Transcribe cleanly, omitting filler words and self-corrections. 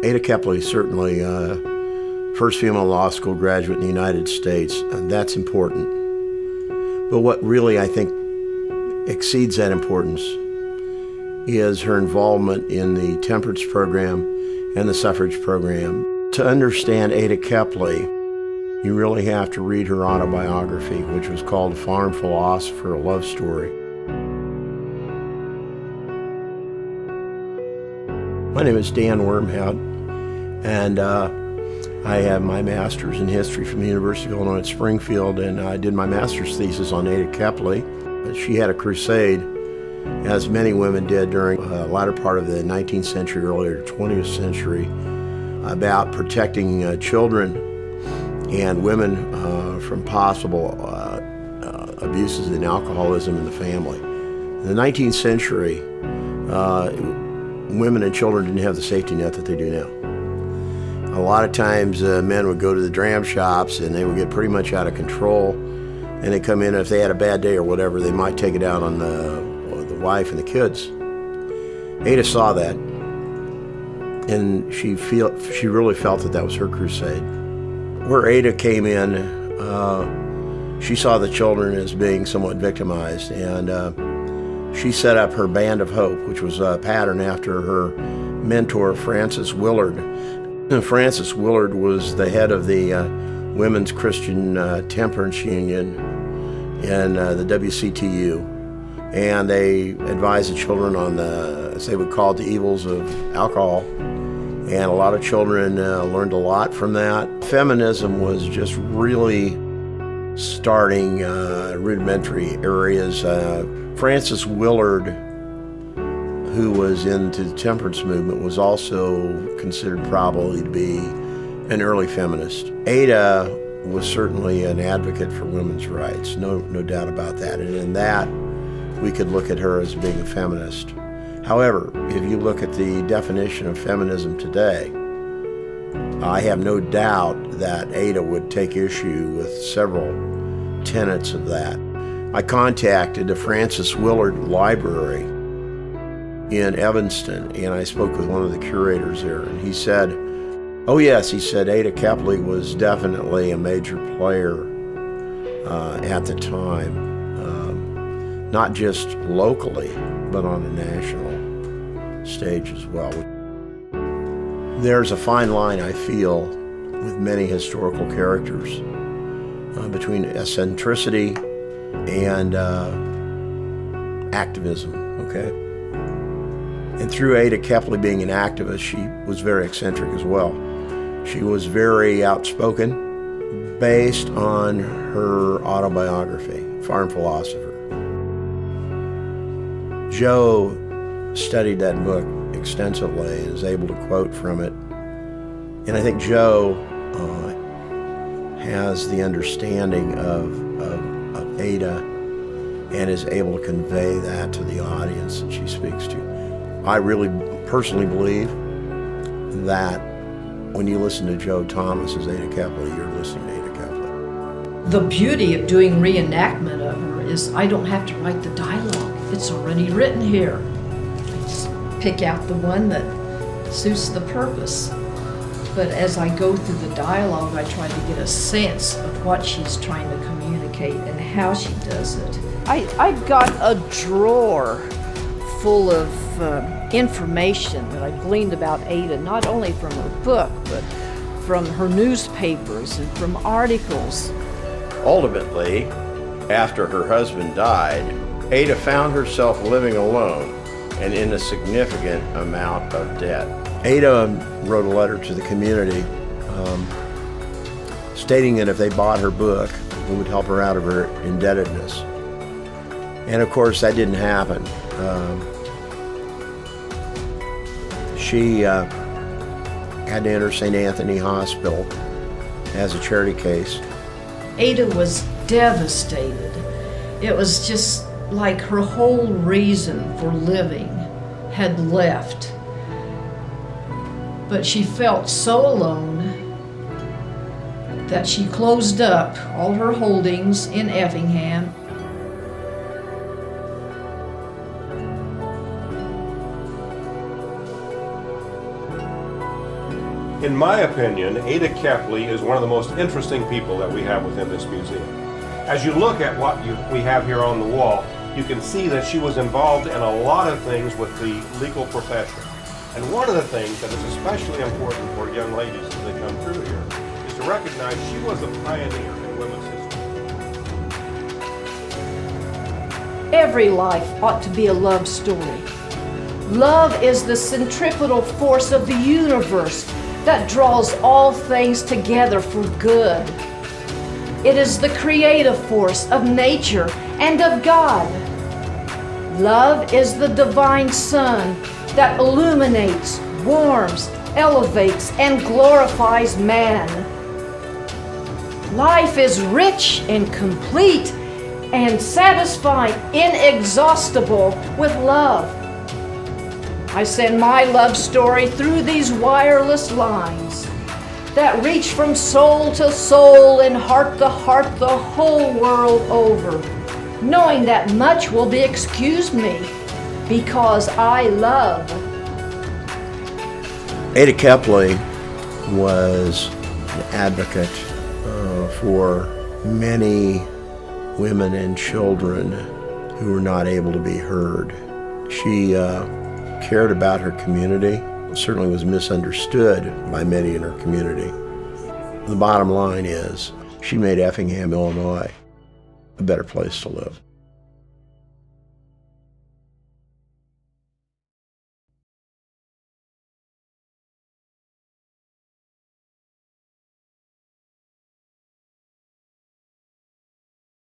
Ada Kepley, certainly first female law school graduate in the United States, and that's important. But what really, I think, exceeds that importance is her involvement in the temperance program and the suffrage program. To understand Ada Kepley, you really have to read her autobiography, which was called Farm Philosopher, a Love Story. My name is Dan Wormhoudt, and I have my master's in history from the University of Illinois at Springfield, and I did my master's thesis on Ada Kepley. She had a crusade, as many women did during the latter part of the 19th century, earlier 20th century, about protecting children and women from possible abuses and alcoholism in the family. In the 19th century, women and children didn't have the safety net that they do now. A lot of times men would go to the dram shops and they would get pretty much out of control, and they come in, if they had a bad day or whatever, they might take it out on the wife and the kids. Ada saw that, and she really felt that was her crusade. Where Ada came in, she saw the children as being somewhat victimized, and she set up her Band of Hope, which was a pattern after her mentor, Frances Willard. Frances Willard was the head of the Women's Christian Temperance Union in the WCTU, and they advised the children on as they would call it, the evils of alcohol, and a lot of children learned a lot from that. Feminism was just really starting rudimentary areas. Frances Willard, who was into the temperance movement, was also considered probably to be an early feminist. Ada was certainly an advocate for women's rights, no doubt about that. And in that, we could look at her as being a feminist. However, if you look at the definition of feminism today, I have no doubt that Ada would take issue with several tenets of that. I contacted the Frances Willard Library in Evanston, and I spoke with one of the curators there, and he said, oh yes, he said, Ada Kepley was definitely a major player at the time, not just locally, but on a national stage as well. There's a fine line, I feel, with many historical characters between eccentricity and activism, okay? And through Ada Kepley being an activist, she was very eccentric as well. She was very outspoken, based on her autobiography, Farm Philosopher. Joe studied that book extensively and is able to quote from it. And I think Joe has the understanding of Ada and is able to convey that to the audience that she speaks to. I really personally believe that when you listen to Joe Thomas as Ada Kepley, you're listening to Ada Kepley. The beauty of doing reenactment of her is I don't have to write the dialogue. It's already written here. I just pick out the one that suits the purpose. But as I go through the dialogue, I try to get a sense of what she's trying to communicate and how she does it. I've got a drawer full of information that I gleaned about Ada, not only from her book, but from her newspapers and from articles. Ultimately, after her husband died, Ada found herself living alone and in a significant amount of debt. Ada wrote a letter to the community stating that if they bought her book, it would help her out of her indebtedness. And of course, that didn't happen. She had to enter St. Anthony Hospital as a charity case. Ada was devastated. It was just like her whole reason for living had left. But she felt so alone that she closed up all her holdings in Effingham. In my opinion, Ada Kepley is one of the most interesting people that we have within this museum. As you look at what we have here on the wall, you can see that she was involved in a lot of things with the legal profession. And one of the things that is especially important for young ladies as they come through here is to recognize she was a pioneer in women's history. Every life ought to be a love story. Love is the centripetal force of the universe that draws all things together for good. It is the creative force of nature and of God. Love is the divine sun that illuminates, warms, elevates, and glorifies man. Life is rich and complete and satisfying, inexhaustible with love. I send my love story through these wireless lines that reach from soul to soul and heart to heart the whole world over, knowing that much will be excused me because I love. Ada Kepley was an advocate for many women and children who were not able to be heard. She cared about her community, certainly was misunderstood by many in her community. The bottom line is she made Effingham, Illinois, a better place to live.